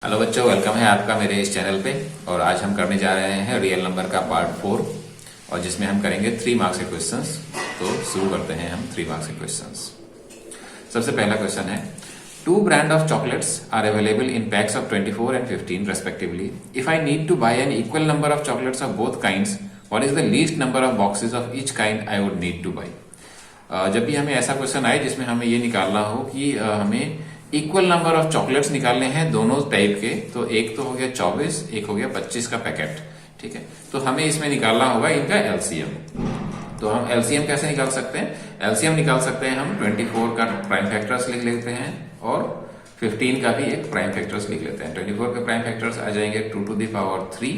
Hello बच्चों, welcome है आपका मेरे इस चैनल पे। और आज हम करने जा रहे हैं रियल नंबर का पार्ट 4, और जिसमें हम करेंगे 3 मार्क्स के क्वेश्चंस। तो शुरू करते हैं हम 3 मार्क्स के क्वेश्चंस। सबसे पहला क्वेश्चन है, 2 brand of chocolates are available in packs of 24 and 15 respectively. If I need to buy an equal number of chocolates of both kinds, what is the least number of boxes of each kind I would need to buy. जब भी हमें ऐसा question आए जिसमें हमें ये निकालना हो कि हमें इक्वल नंबर ऑफ चॉकलेट्स निकालने हैं दोनों टाइप के, तो एक तो हो गया 24, एक हो गया 25 का पैकेट, ठीक है। तो हमें इसमें निकालना होगा इनका एलसीएम। तो हम एलसीएम कैसे निकाल सकते हैं? एलसीएम निकाल सकते हैं हम 24 का प्राइम फैक्टर्स लिख लेते हैं और 15 का भी एक प्राइम फैक्टर्स लिख लेते हैं। 24 के प्राइम फैक्टर्स आ जाएंगे 2 to the power 3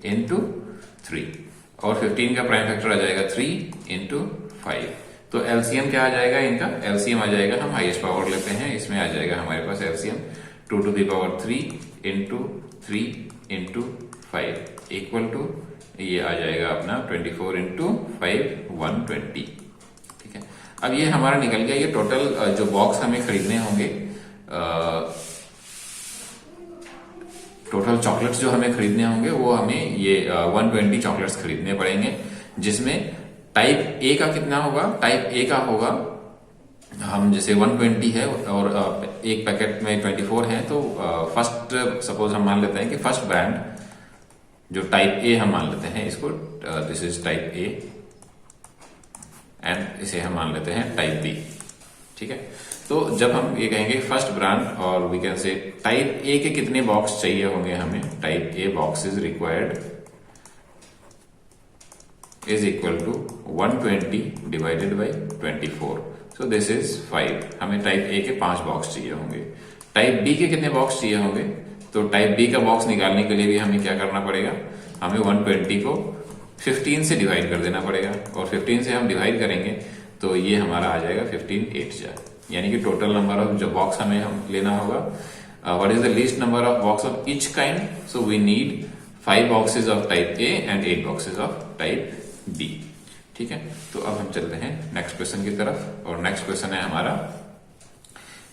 into 3, और 15 का प्राइम फैक्टर आ जाएगा 3 into 5। तो एलसीएम क्या आ जाएगा इनका? एलसीएम आ जाएगा, हम हाईएस्ट पावर लेते हैं, इसमें आ जाएगा हमारे पास LCM 2 to the power 3 into 3 into 5 equal to ये आ जाएगा अपना 24 into 5 120, ठीक है। अब ये हमारा निकल गया। ये टोटल जो बॉक्स हमें खरीदने होंगे, टोटल चॉकलेट्स जो हमें खरीदने होंगे वो हमें ये 120 चॉकलेट्स खरीदने पड़ेंगे, जिसमें टाइप ए का कितना होगा? टाइप ए का होगा, हम जैसे 120 है और एक पैकेट में 24 है, तो फर्स्ट सपोज हम मान लेते हैं कि फर्स्ट ब्रांड जो टाइप ए हम मान लेते हैं इसको, this is type A, and इसे हम मान लेते हैं टाइप बी, ठीक है। तो जब हम ये कहेंगे फर्स्ट ब्रांड, और we can say type A के कितने बॉक्स चाहिए होंगे हमें, type A box is required is equal to 120 divided by 24, so this is 5। हमें टाइप ए के 5 बॉक्स चाहिए होंगे। टाइप बी के कितने बॉक्स चाहिए होंगे? तो टाइप बी का बॉक्स निकालने के लिए भी हमें क्या करना पड़ेगा? हमें 120 को 15 से डिवाइड कर देना पड़ेगा, और 15 से हम डिवाइड करेंगे तो ये हमारा आ जाएगा 15 8 जा, यानी कि टोटल नंबर ऑफ जो बॉक्स हमें हम लेना होगा, what is the least number of box of each kind, so we need 5 boxes of type A and 8 boxes of type B, ठीक है। तो अब हम चलते हैं नेक्स्ट क्वेश्चन की तरफ, और नेक्स्ट क्वेश्चन है हमारा,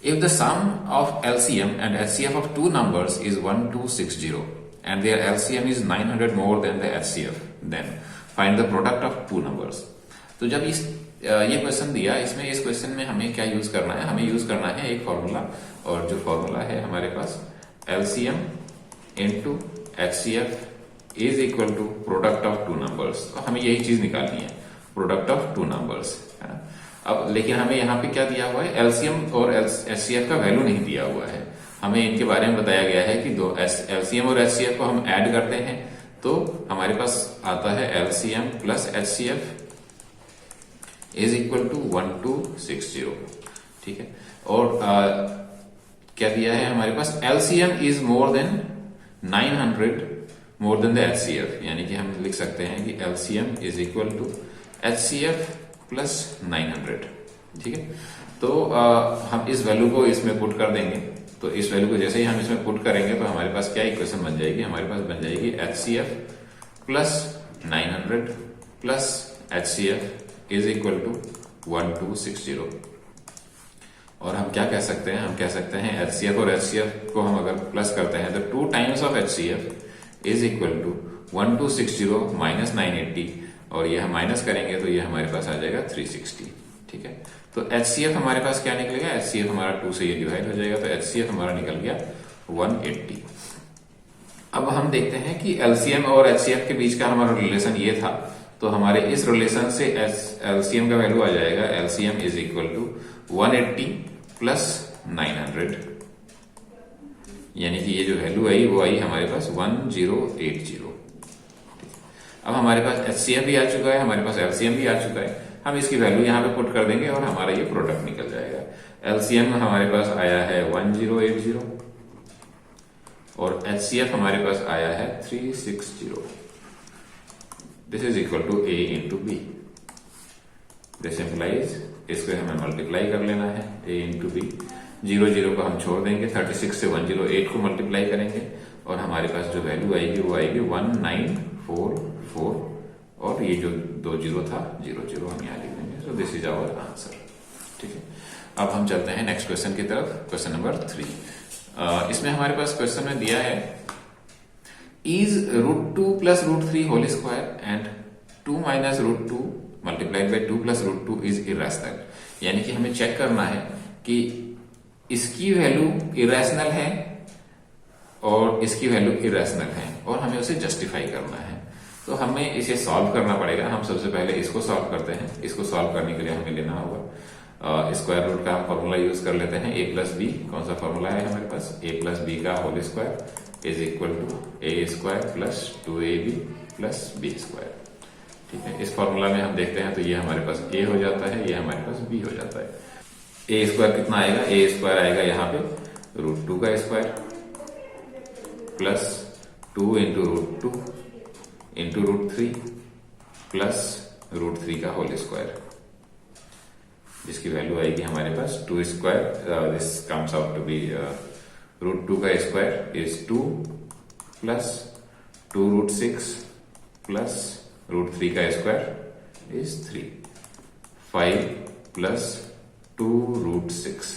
if the sum of LCM and HCF of 2 numbers is 1260 and their LCM is 900 more than the HCF, then find the product of 2 numbers. तो जब ये क्वेश्चन दिया, इसमें इस क्वेश्चन में हमें क्या यूज करना है? हमें यूज करना है एक फॉर्मूला, और जो फॉर्मूला है हमारे पास LCM into HCF is equal to product of 2 numbers. तो हमें यही चीज निकालनी है, प्रोडक्ट ऑफ 2 नंबर्स, है ना। अब लेकिन हमें यहाँ पे क्या दिया हुआ है? एलसीएम और एचसीएफ का वैल्यू नहीं दिया हुआ है। हमें इनके बारे में बताया गया है कि दो एलसीएम और एचसीएफ को हम ऐड करते हैं तो हमारे पास आता है LCM plus HCF is equal to 1260, ठीक है। और क्या दिया है हमारे पास? LCM is more than 900 more than the HCF, यानी कि हम लिख सकते हैं कि LCM is equal to HCF plus 900, ठीक है। तो हम इस वैल्यू को इसमें पुट कर देंगे, तो इस वैल्यू को जैसे ही हम इसमें पुट करेंगे तो हमारे पास क्या इक्वेशन बन जाएगी? हमारे पास बन जाएगी HCF plus 900 plus HCF is equal to 1260। और हम क्या कह सकते हैं? हम कह सकते हैं एचसीएफ और एचसीएफ को हम अगर प्लस करते हैं तो 2 times of HCF is equal to 1260 minus 980, और ये हम माइनस करेंगे तो ये हमारे पास आ जाएगा 360, ठीक है। तो एचसीएफ हमारे पास क्या निकलेगा? एचसीएफ हमारा 2 से ये डिवाइड हो जाएगा, तो एचसीएफ हमारा निकल गया 180। अब हम देखते हैं कि एलसीएम और एचसीएफ के बीच का हमारा रिलेशन ये था, तो हमारे इस रिलेशन से एलसीएम का वैल्यू आ जाएगा, LCM is equal to 180 plus 900, यानी कि ये जो वैल्यू आई वो आई हमारे पास 1080। अब हमारे पास एचसीएफ भी आ चुका है, हमारे पास एलसीएम भी आ चुका है, हम इसकी वैल्यू यहाँ पे पुट कर देंगे और हमारा ये प्रोडक्ट निकल जाएगा। एलसीएम हमारे पास आया है 1080 और एचसीएफ हमारे पास आया है 360। This is equal to A into B. This implies, इसको हमें मल्टीप्लाई कर लेना है, ए इंटू बी। 0 को हम छोड़ देंगे, 36 से 108 को मल्टीप्लाई करेंगे और हमारे पास जो वैल्यू आएगी वो आएगी 1944, और ये जो 2 0 था 0 हम यहाँ लिख देंगे। So this is our answer, ठीक है। अब हम चलते हैं नेक्स्ट क्वेश्चन की तरफ, क्वेश्चन नंबर 3। इसमें हमारे पास क्वेश्चन में दिया है is √2 plus √3 whole square and 2 minus √2 multiplied by 2 plus √2 is irrational. यानी कि हमें चेक करना है कि इसकी वैल्यू इरेशनल है और इसकी वैल्यू इरेशनल है और हमें उसे जस्टिफाई करना है। तो हमें इसे सॉल्व करना पड़ेगा। हम सबसे पहले इसको सॉल्व करते हैं। इसको सॉल्व करने के लिए हमें लेना होगा स्क्वायर रूट का हम फॉर्मूला यूज कर लेते हैं a प्लस बी। कौन सा फॉर्मूला है हमारे पास? a प्लस बी का whole square is equal to a square plus 2ab plus B square. ठीक है, इस फॉर्मूला में हम देखते हैं तो ये हमारे पास a हो जाता है, ये हमारे पास b हो जाता है। a स्क्वायर कितना आएगा? a स्क्वायर आएगा यहाँ पे √2 का square plus 2 into √2 into √3 plus √3 का होल स्क्वायर, जिसकी वैल्यू आएगी हमारे पास 2 square. This comes out to be √2 का स्क्वायर इज 2 प्लस 2√6 प्लस √3 का स्क्वायर इज 3, 5 प्लस 2√6।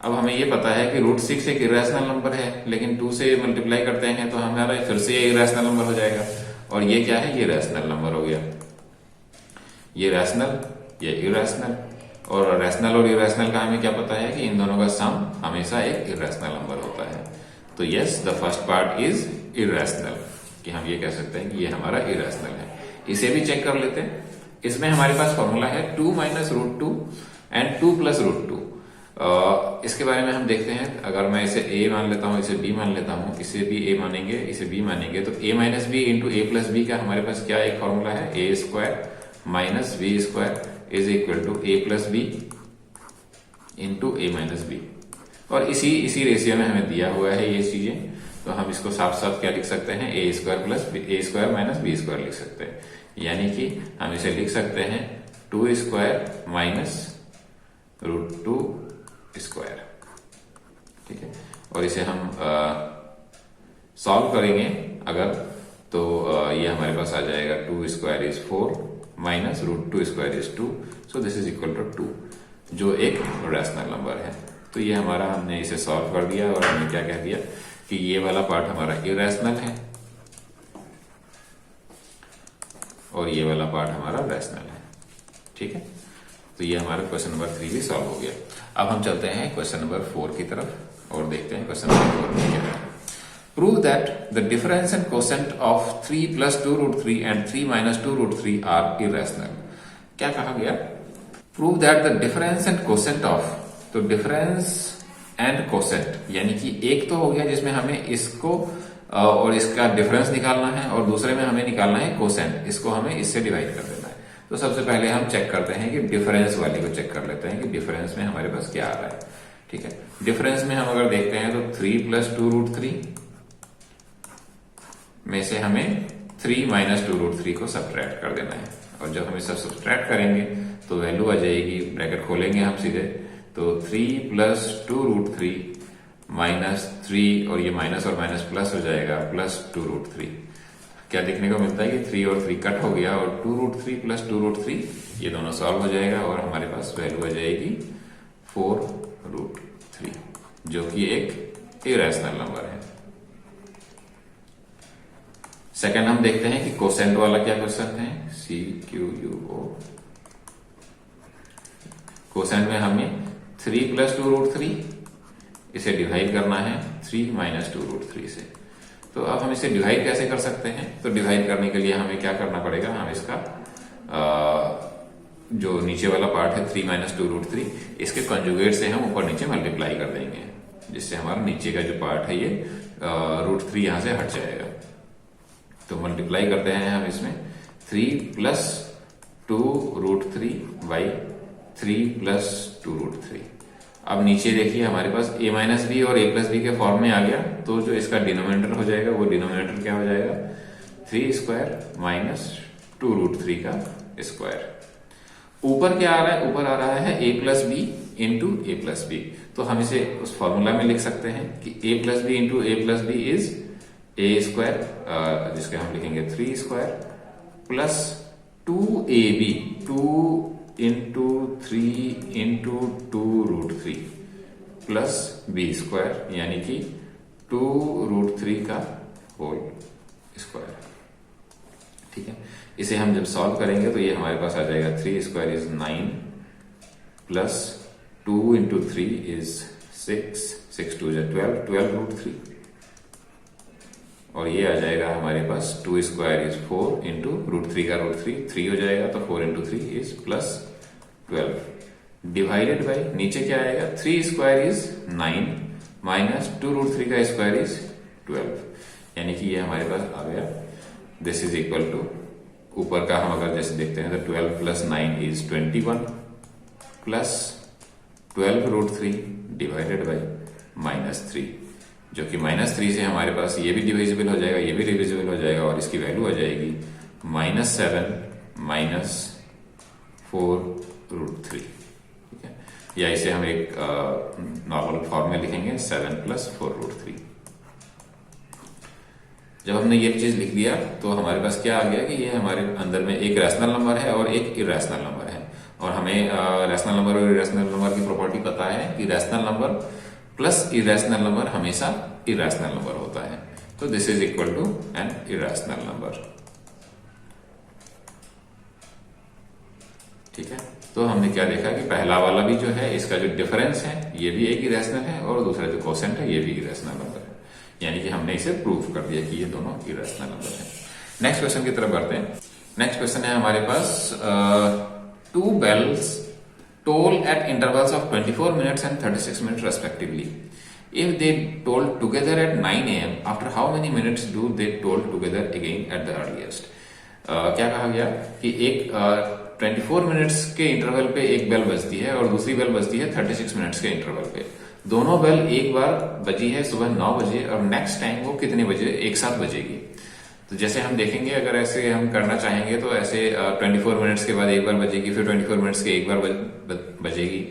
अब हमें ये पता है कि √6 एक इरेशनल नंबर है, लेकिन 2 से मल्टीप्लाई करते हैं तो हमारा फिर से ये इरेशनल नंबर हो जाएगा। और ये क्या है? ये रैशनल नंबर हो गया। ये रैशनल, ये इरेशनल। और रैशनल और इरेशनल का हमें क्या पता है कि इन दोनों का सम हमेशा एक इरेशनल नंबर होता है। तो yes, the first part is irrational, कि हम ये कह सकते हैं कि ये हमारा इरेशनल है। इसे भी चेक कर लेते हैं। इसमें हमारे पास फॉर्मूला है 2 माइनस √2 एंड 2 प्लस √2। इसके बारे में हम देखते हैं। अगर मैं इसे a मान लेता हूं, इसे b मान लेता हूं, इसे भी a मानेंगे, इसे b मानेंगे, तो a minus B into a plus B का हमारे पास क्या एक फॉर्मूला है? a square minus B square is equal to a plus B into a minus B. और इसी रेशियो में हमें दिया हुआ है ये चीजें, तो हम इसको साफ साफ क्या लिख सकते हैं? a square plus a square minus B square लिख सकते हैं। यानी कि हम इसे लिख सकते हैं 2 स्क्वायर माइनस √2 स्क्वायर। ठीक है, और इसे हम सॉल्व करेंगे अगर, तो ये हमारे पास आ जाएगा 2 square is 4 minus √2 square is 2, so this is equal to 2, जो एक रैशनल नंबर है। तो ये हमारा, हमने इसे सॉल्व कर दिया और हमने क्या कह दिया कि ये वाला पार्ट हमारा इरेशनल है और ये वाला पार्ट हमारा रैशनल है। ठीक है, तो ये हमारा क्वेश्चन नंबर 3 भी सॉल्व हो गया। अब हम चलते हैं क्वेश्चन नंबर 4 की तरफ और देखते हैं क्वेश्चन नंबर 4 में क्या है। Prove that the difference and quotient of 3 plus 2√3 and 3 minus 2√3 are irrational. क्या कहा गया? Prove that the difference and quotient of, तो डिफरेंस एंड कोसेंट यानी कि एक तो हो गया जिसमें हमें इसको और इसका डिफरेंस निकालना है, और दूसरे में हमें निकालना है कोसेंट, इसको हमें इससे डिवाइड कर देना है। तो सबसे पहले हम चेक करते हैं कि डिफरेंस वाली को चेक कर लेते हैं कि डिफरेंस में हमारे पास क्या आ रहा है। ठीक है, डिफरेंस में हम अगर देखते हैं तो 3 प्लस 2√3 में से हमें 3 माइनस 2√3 को सब्ट्रैक्ट कर देना है, और जब हम इसे सब्ट्रैक्ट करेंगे तो वैल्यू आ जाएगी, ब्रैकेट खोलेंगे हम सीधे, तो 3 प्लस 2√3 माइनस 3, और ये माइनस और माइनस प्लस हो जाएगा, प्लस 2√3। क्या देखने को मिलता है कि 3 और 3 कट हो गया, और 2√3 प्लस 2√3 ये दोनों सॉल्व हो जाएगा, और हमारे पास वैल्यू आ जाएगी 4√3, जो कि एक इरेशनल नंबर है। सेकंड हम देखते हैं कि कोसेंट वाला क्या क्वेश्चन है, CQUO। कोसेंट में हमें 3 प्लस 2√3 इसे डिवाइड करना है 3 माइनस 2√3 से। तो अब हम इसे डिवाइड कैसे कर सकते हैं? तो डिवाइड करने के लिए हमें क्या करना पड़ेगा? हम इसका जो नीचे वाला पार्ट है 3 माइनस 2√3, इसके कंजुगेट से हम ऊपर नीचे मल्टीप्लाई कर देंगे, जिससे हमारा नीचे का जो पार्ट है ये √3 यहां से हट जाएगा। तो मल्टीप्लाई करते हैं हम इसमें 3 प्लस 2√3 बाई 3 प्लस 2√3। अब नीचे देखिए हमारे पास a माइनस बी और a प्लस बी के फॉर्म में आ गया, तो जो इसका डिनोमिनेटर हो जाएगा वो डिनोमिनेटर क्या हो जाएगा? 3 स्क्वायर माइनस 2√3 का स्क्वायर। ऊपर क्या आ रहा है? ऊपर आ रहा है a plus B into A plus B. तो हम इसे उस फॉर्मूला में लिख सकते हैं कि a plus B into A plus B is a square, जिसके हम लिखेंगे 3 square plus 2ab, 2 into 3 into 2√3 plus B square यानी कि 2√3 का होल स्क्वायर। ठीक है, इसे हम जब सॉल्व करेंगे तो ये हमारे पास आ जाएगा 3 square is 9 plus 2 into 3 is 6, 6 2 is 12, 12√3 और ये आ जाएगा हमारे पास 2 स्क्वायर इज 4 इंटू √3 का √3 हो जाएगा, तो 4 into 3 is plus 12 divided by नीचे क्या आएगा 3 स्क्वायर इज 9 माइनस 2√3 का स्क्वायर इज 12 यानी कि ये हमारे पास आ गया। दिस इज इक्वल टू ऊपर का हम अगर जैसे देखते हैं तो 12 plus 9 is 21 plus 12√3 divided by -3 जो कि -3 से हमारे पास ये भी डिविजिबल हो जाएगा, ये भी डिविजिबल हो जाएगा और इसकी वैल्यू आ जाएगी -7 माइनस 4√3। ठीक है, या इसे हम एक नॉर्मल फॉर्म में लिखेंगे 7 प्लस 4√3। जब हमने ये चीज लिख दिया तो हमारे पास क्या आ गया कि ये हमारे अंदर में एक रैशनल नंबर है और एक इरेशनल नंबर है और हमें रैशनल नंबर और इरेशनल नंबर की प्रॉपर्टी पता है कि rational number plus irrational number हमेशा इरेशनल नंबर होता है। तो this is equal to an irrational number. ठीक है, तो हमने क्या देखा कि पहला वाला भी जो है इसका जो डिफरेंस है ये भी एक इरेशनल है और दूसरा जो कोसेंट है ये भी इरेशनल नंबर है, यानी कि हमने इसे प्रूव कर दिया कि ये दोनों इरेशनल नंबर है। नेक्स्ट क्वेश्चन की तरफ बढ़ते हैं। नेक्स्ट क्वेश्चन है हमारे पास 2 bells toll at intervals of 24 minutes and 36 minutes respectively. If they toll together at 9 a.m. after how many minutes do they toll together again at the earliest? क्या कहा गया कि एक 24 मिनट्स के इंटरवल पे एक बेल बजती है और दूसरी बेल बजती है 36 मिनट्स के इंटरवल पे। दोनों बेल एक बार बजी है सुबह 9 बजे और नेक्स्ट टाइम वो कितने बजे एक साथ बजेगी। तो जैसे हम देखेंगे अगर ऐसे हम करना चाहेंगे तो ऐसे 24 मिनट्स के बाद एक बार बजेगी, फिर 24 मिनट्स के एक बार बजेगी,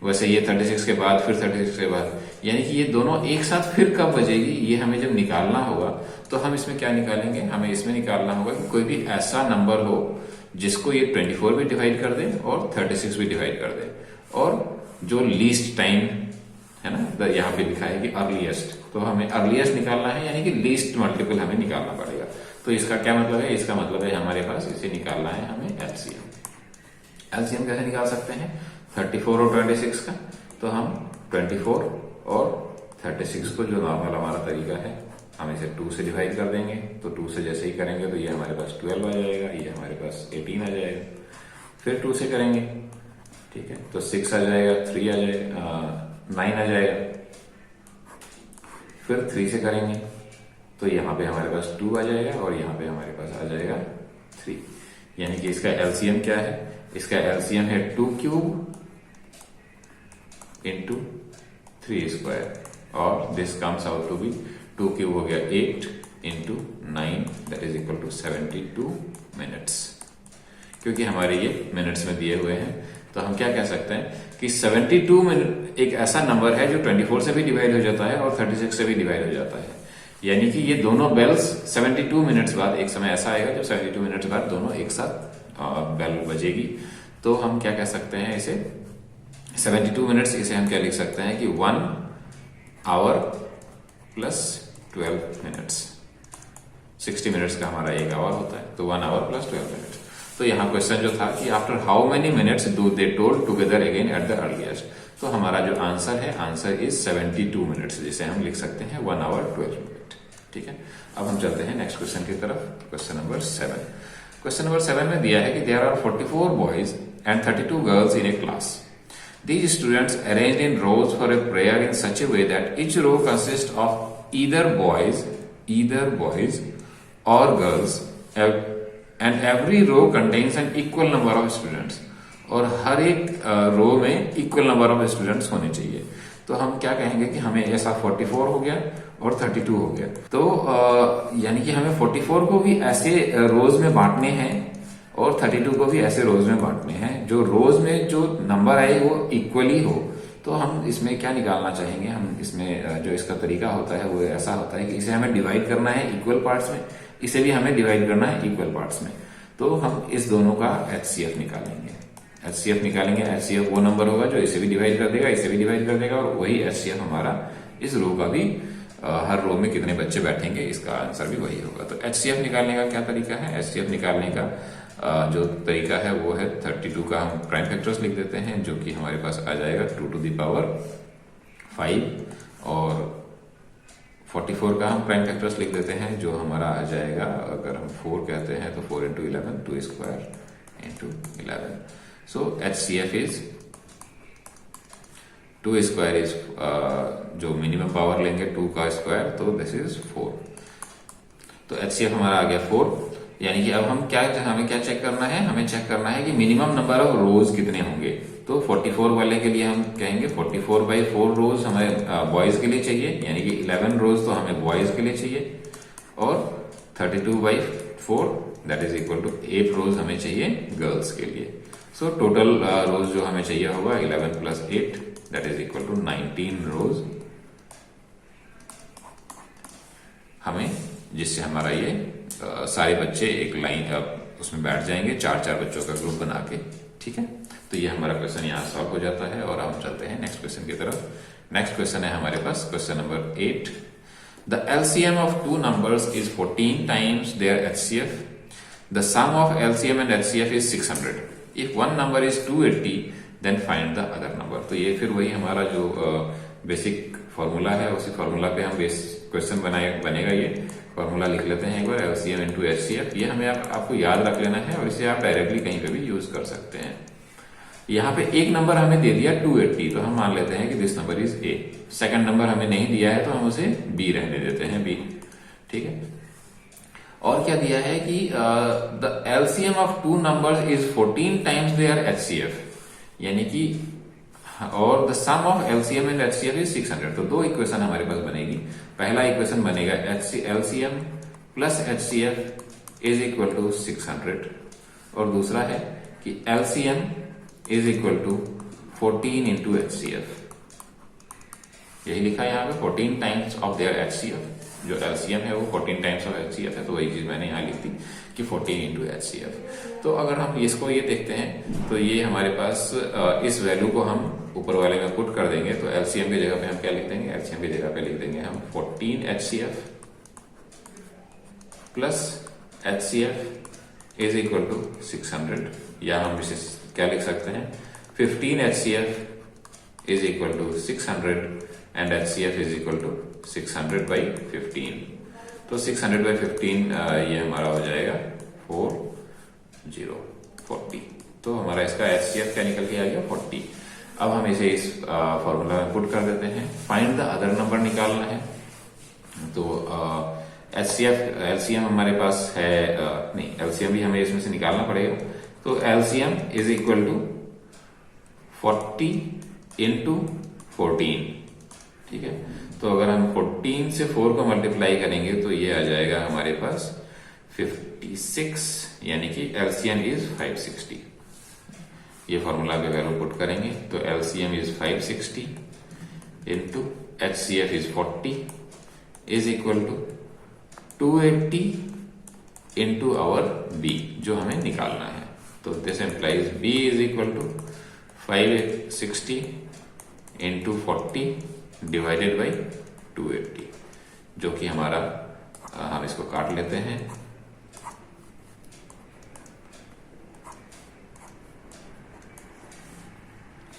वैसे ये 36 के बाद फिर 36 के बाद, यानी कि ये दोनों एक साथ फिर कब बजेगी ये हमें जब निकालना होगा तो हम इसमें क्या निकालेंगे, हमें इसमें निकालना होगा कि कोई भी ऐसा नंबर हो जिसको ये 24 भी डिवाइड कर दे और 36 भी डिवाइड कर दे और जो लीस्ट टाइम है ना, यहाँ पे लिखा है कि अर्लीस्ट, तो हमें अर्लीस्ट निकालना है यानी कि लीस्ट मल्टीपल हमें निकालना पड़ेगा। तो इसका क्या मतलब है, इसका मतलब है हमारे पास इसे निकालना है हमें एलसीएम। एलसीएम कैसे निकाल सकते हैं 34 और 26 का, तो हम 24 और 36 को जो नॉर्मल हमारा तरीका है हम इसे 2 से डिवाइड कर देंगे, तो 2 से जैसे ही करेंगे तो ये हमारे पास 12 आ जाएगा, ये हमारे पास 18 आ जाएगा, फिर 2 से करेंगे, ठीक है, तो 6 आ जाएगा, 3 आ जाएगा, 9 आ जाएगा, फिर 3 से करेंगे तो यहाँ पे हमारे पास 2 आ जाएगा और यहाँ पे हमारे पास आ जाएगा 3, यानी कि इसका एलसीएम क्या है, इसका एलसीएम है 2 क्यूब इंटू 3 स्क्वायर और this comes out to be 2 cube हो गया 8 into 9 that is equal to 72 minutes. क्योंकि हमारे ये मिनट्स में दिए हुए हैं तो हम क्या कह सकते हैं कि 72 मिनट एक ऐसा नंबर है जो 24 से भी डिवाइड हो जाता है और 36 से भी डिवाइड हो जाता है, यानी कि ये दोनों बेल्स 72 मिनट्स बाद, एक समय ऐसा आएगा जब 72 मिनट्स बाद दोनों एक साथ बेल बजेगी। तो हम क्या कह सकते हैं इसे 72 मिनट्स, इसे हम क्या लिख सकते हैं कि 1 आवर प्लस 12 मिनट्स, 60 मिनट्स का हमारा 1 आवर होता है, तो 1 आवर प्लस 12 मिनट्स। तो यहाँ क्वेश्चन जो था कि after how many minutes do they toll together again at the earliest, तो हमारा जो आंसर है आंसर इज 72 मिनट्स, जिसे हम लिख सकते हैं 1 आवर 12 मिनट। ठीक है, अब हम चलते हैं नेक्स्ट क्वेश्चन की तरफ। Question number 7। क्वेश्चन नंबर 7 में दिया है कि there are 44 boys and 32 girls in a class. These students arranged in rows for a prayer in such a way that each row consists of either boys or girls, and every row contains an equal number of students. और हर एक रो में equal number of students होने चाहिए। तो हम क्या कहेंगे कि हमें ऐसा 44 हो गया और 32 हो गया, तो यानी कि हमें 44 को भी ऐसे रोज में बांटने हैं और 32 को भी ऐसे रोज में बांटने हैं जो रोज में जो नंबर आए वो इक्वली हो। तो हम इसमें क्या निकालना चाहेंगे, हम इसमें जो इसका तरीका होता है वो ऐसा होता है कि इसे हमें डिवाइड करना है इक्वल पार्ट्स में, इसे भी हमें डिवाइड करना है इक्वल पार्ट्स में। तो हम इस दोनों का HCF निकालेंगे। HCF निकालेंगे, HCF वो नंबर होगा जो इसे भी डिवाइड कर देगा, इसे भी डिवाइड कर देगा, और वही HCF हमारा इस रो का भी हर रो में कितने बच्चे बैठेंगे इसका आंसर भी वही होगा। तो HCF निकालने का क्या तरीका है? HCF निकालने का जो तरीका है वो है 32 का हम प्राइम फैक्टर्स लिख देते हैं, जो कि हमारे पास आ जाएगा 2 to the power 5, और 44 का हम प्राइम फैक्टर्स लिख देते हैं, जो हमारा आ जाएगा, अगर हम 4 कहते हैं तो 4 into 11, 2 square into 11। So HCF is 2 square is जो मिनिमम पावर लेंगे 2 का स्क्वायर, तो दिस इज 4। तो HCF हमारा आ गया 4, यानी कि अब हमें क्या चेक करना है? हमें चेक करना है कि मिनिमम नंबर ऑफ रोज कितने होंगे। तो 44 वाले के लिए हम कहेंगे 44/4 रोज हमें बॉयज के लिए चाहिए, यानी कि 11 रोज तो हमें बॉयज के लिए चाहिए, और 32/4 दैट इज इक्वल टू 8 रोज हमें चाहिए गर्ल्स के लिए। सो टोटल रोज जो हमें चाहिए होगा 11 + 8 दैट इज इक्वल टू 19 रोज हमें, जिससे हमारा ये सारे बच्चे एक लाइन उसमें बैठ जाएंगे, 4-4 बच्चों का ग्रुप बना के। ठीक है, तो ये हमारा क्वेश्चन यहाँ सॉल्व हो जाता है, और हम चलते हैं नेक्स्ट क्वेश्चन की तरफ। नेक्स्ट क्वेश्चन है हमारे पास question number 8। The LCM of 2 numbers is 14 times their HCF। The sum of LCM and HCF is 600। If one number is 280 then find the other number. तो ये फिर वही हमारा जो बेसिक फॉर्मूला है, उसी फॉर्मूला पे हम क्वेश्चन बनेगा। ये फॉर्मूला लिख लेते हैं एक बार, LCM into HCF। ये हमें आपको याद रख लेना है, और इसे आप डायरेक्टली कहीं पे भी यूज कर सकते हैं। यहाँ पे एक नंबर हमें दे दिया 280, तो हम मान लेते हैं कि this number is A। Second number हमें नहीं दिया है, तो हम उसे B रहने देते हैं, B। ठीक है, और क्या दिया है कि the LCM of 2 numbers is 14 times their HCF, यानी कि, और the sum of LCM and HCF is 600। तो 2 इक्वेशन हमारे पास बनेगी। पहला इक्वेशन बनेगा LCM plus HCF is equal to 600, और दूसरा है कि LCM is equal to 14 into HCF। यही लिखा है यहाँ पे 14 टाइम्स ऑफ देयर HCF। जो LCM है वो 14 टाइम्स ऑफ HCF है, तो वही चीज मैंने यहाँ लिख दी कि 14 इंटू HCF। तो अगर हम इसको ये देखते हैं, तो ये हमारे पास इस वैल्यू को हम ऊपर वाले में पुट कर देंगे। तो LCM की जगह पे हम क्या लिख देंगे? LCM की जगह पे लिख देंगे हम 14 HCF plus HCF is equal to 600, या हम इसे क्या लिख सकते हैं? 15 HCF is equal to 600 and HCF is equal to 600/15। तो 600/15 ये हमारा हो जाएगा 40। तो हमारा इसका HCF क्या निकल के आ गया? 40। अब हम इसे इस फॉर्मूला में पुट कर देते हैं। फाइंड द अदर नंबर निकालना है। तो LCM हमारे पास है, नहीं, LCM भी हमें इसमें से निकालना पड़ेगा। तो LCM is equal to 40 into 14। ठीक है, तो अगर हम 14 से 4 को मल्टीप्लाई करेंगे तो ये आ जाएगा हमारे पास 56, यानी कि LCM इज 560। ये फॉर्मूला पे वैल्यू पुट करेंगे तो LCM is 560 into HCF is 40 is equal to 280 into our B, जो हमें निकालना है। तो this implies B is equal to 560 into 40 divided by 280, जो कि हमारा, हम इसको काट लेते हैं।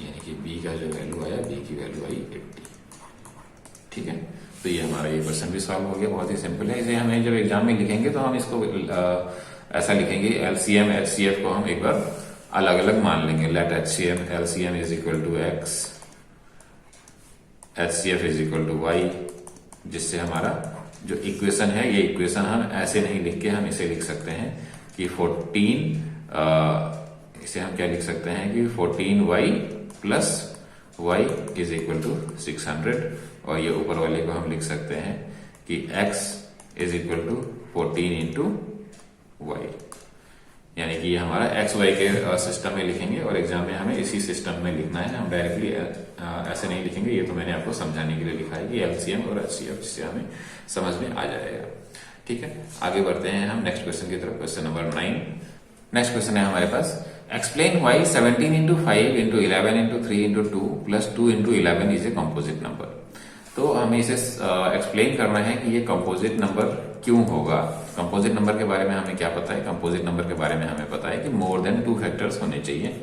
यानी कि B का जो वैल्यू आया, B की वैल्यू आई 80। ठीक है, तो ये हमारा ये क्वेश्चन भी सॉल्व हो गया। बहुत ही सिंपल है। इसे हमें जब एग्जाम में लिखेंगे तो हम इसको ऐसा लिखेंगे, LCM HCF को हम एक बार अलग अलग मान लेंगे। Let LCM is equal to X, HCF is equal to Y, जिससे हमारा जो इक्वेशन है, ये इक्वेशन हम ऐसे नहीं लिख के हम इसे लिख सकते हैं कि 14, इसे हम क्या लिख सकते हैं कि 14Y plus Y is equal to 600, और ये ऊपर वाले को हम लिख सकते हैं कि X is equal to 14 into Y, यानी कि ये हमारा XY के सिस्टम में लिखेंगे, और एग्जाम में हमें इसी सिस्टम में लिखना है। हम डायरेक्टली ऐसे नहीं लिखेंगे। ये तो मैंने आपको समझाने के लिए लिखा है कि LCM और HCF, जिससे हमें समझ में आ जाएगा। ठीक है, आगे बढ़ते हैं हम नेक्स्ट क्वेश्चन की तरफ। Question number 9। नेक्स्ट क्वेश्चन है हमारे पास, explain why 17 into 5 into 11 into 3 into 2 plus 2 into 11 is a composite number. तो हमें इसे एक्सप्लेन करना है कि ये कंपोजिट नंबर क्यों होगा। कंपोजिट नंबर के बारे में हमें क्या पता है? कंपोजिट नंबर के बारे में हमें पता है कि मोर देन 2 फैक्टर्स होने चाहिए।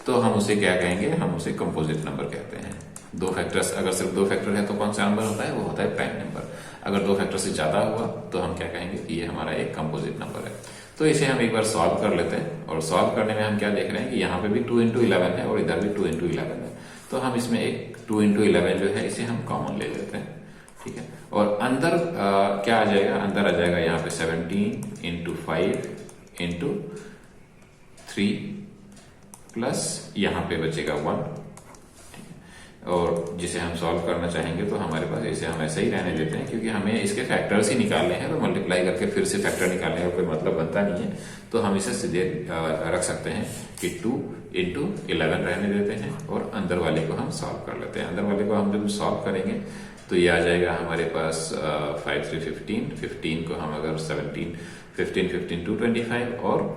तो हम उसे क्या कहेंगे? हम उसे कंपोजिट नंबर कहते हैं। 2 फैक्टर्स, अगर सिर्फ 2 फैक्टर है तो कौन सा नंबर होता है? वो होता है प्राइम नंबर। अगर 2 फैक्टर से ज्यादा हुआ तो हम क्या कहेंगे कि ये हमारा एक कंपोजिट नंबर है। तो इसे हम एक बार सॉल्व कर लेते हैं, और सॉल्व करने में हम क्या देख रहे हैं कि यहाँ पे भी 2 इंटू 11 है और इधर भी 2 इंटू 11 है। तो हम इसमें एक 2 इंटू 11 जो है इसे हम कॉमन ले लेते हैं, ठीक है। और अंदर क्या आ जाएगा? अंदर आ जाएगा यहाँ पे 17 इंटू 5 इंटू 3 प्लस यहाँ पे बचेगा 1, और जिसे हम सॉल्व करना चाहेंगे तो हमारे पास इसे हम ऐसे ही रहने देते हैं, क्योंकि हमें इसके फैक्टर्स ही निकालने हैं। तो मल्टीप्लाई करके फिर से फैक्टर निकालने का कोई मतलब बनता नहीं है। तो हम इसे सीधे रख सकते हैं कि 2 इंटू 11 रहने देते हैं, और अंदर वाले को हम सॉल्व कर लेते हैं। अंदर वाले को हम जब सॉल्व करेंगे तो ये आ जाएगा हमारे पास 5 3 15, 15 को हम अगर 17 15 15 225, और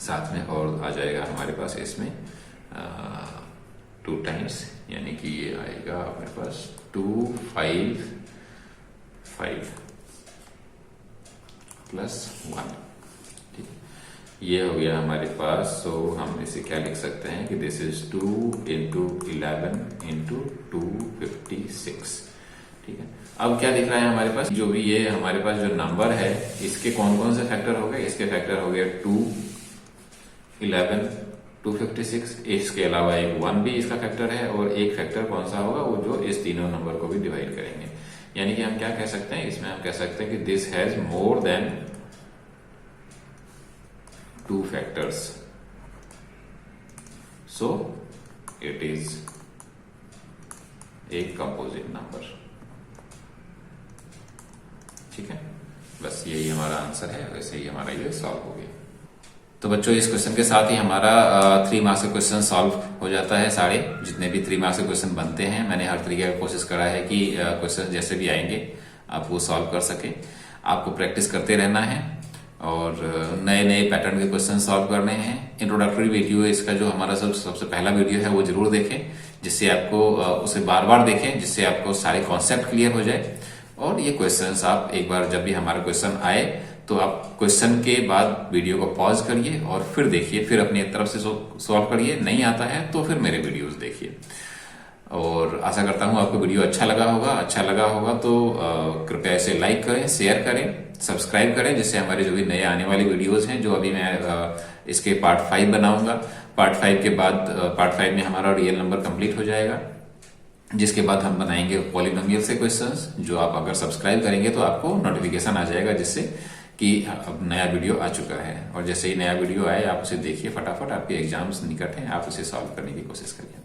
साथ में और आ जाएगा हमारे पास इसमें 2 टाइम्स, यानी कि ये आएगा हमारे पास 2 5 5 प्लस 1, ठीक है। ये हो गया हमारे पास। सो हम इसे क्या लिख सकते हैं कि दिस इज 2 इंटू 11 इंटू 256, ठीक है। अब क्या दिख रहा है हमारे पास? जो भी ये हमारे पास जो नंबर है इसके कौन कौन से फैक्टर हो गए? इसके फैक्टर हो गए 2 11 256, इसके अलावा एक 1 भी इसका फैक्टर है, और एक फैक्टर कौन सा होगा? वो जो इस तीनों नंबर को भी डिवाइड करेंगे। यानी कि हम क्या कह सकते हैं इसमें? हम कह सकते हैं कि this has more than 2 factors, so it is एक कंपोजिट नंबर, ठीक है। बस यही हमारा आंसर है, वैसे ही हमारा ये सॉल्व हो गया। तो बच्चों, इस क्वेश्चन के साथ ही हमारा 3 मार्क्स का क्वेश्चन सॉल्व हो जाता है। सारे जितने भी 3 मार्क्स के क्वेश्चन बनते हैं, मैंने हर तरीके का कोशिश करा है कि क्वेश्चन जैसे भी आएंगे आप वो सॉल्व कर सके। आपको प्रैक्टिस करते रहना है, और नए नए पैटर्न के क्वेश्चन सॉल्व करने हैं। इंट्रोडक्टरी वीडियो इसका जो हमारा सबसे पहला वीडियो है वो जरूर देखें, जिससे आपको उसे बार बार देखें, जिससे आपको सारे कॉन्सेप्ट क्लियर हो जाए। और ये क्वेश्चंस आप एक बार जब भी हमारा क्वेश्चन आए तो आप क्वेश्चन के बाद वीडियो को पॉज करिए और फिर देखिए, फिर अपनी तरफ से सॉल्व करिए। नहीं आता है तो फिर मेरे वीडियोस देखिए। और आशा करता हूं आपको वीडियो अच्छा लगा होगा तो कृपया इसे लाइक करें, शेयर करें, सब्सक्राइब करें, जिससे हमारे जो भी नए आने वाले वीडियोस हैं, जो अभी मैं इसके पार्ट 5 बनाऊंगा। पार्ट 5 के बाद पार्ट 5 में हमारा रियल नंबर कंप्लीट हो जाएगा, जिसके बाद हम बनाएंगे पॉलिनोमियल से क्वेश्चंस। जो आप अगर सब्सक्राइब करेंगे तो आपको नोटिफिकेशन आ जाएगा, जिससे कि अब नया वीडियो आ चुका है। और जैसे ही नया वीडियो आए आप उसे देखिए फटाफट, आपके एग्जाम्स निकट हैं, आप उसे सॉल्व करने की कोशिश करिए।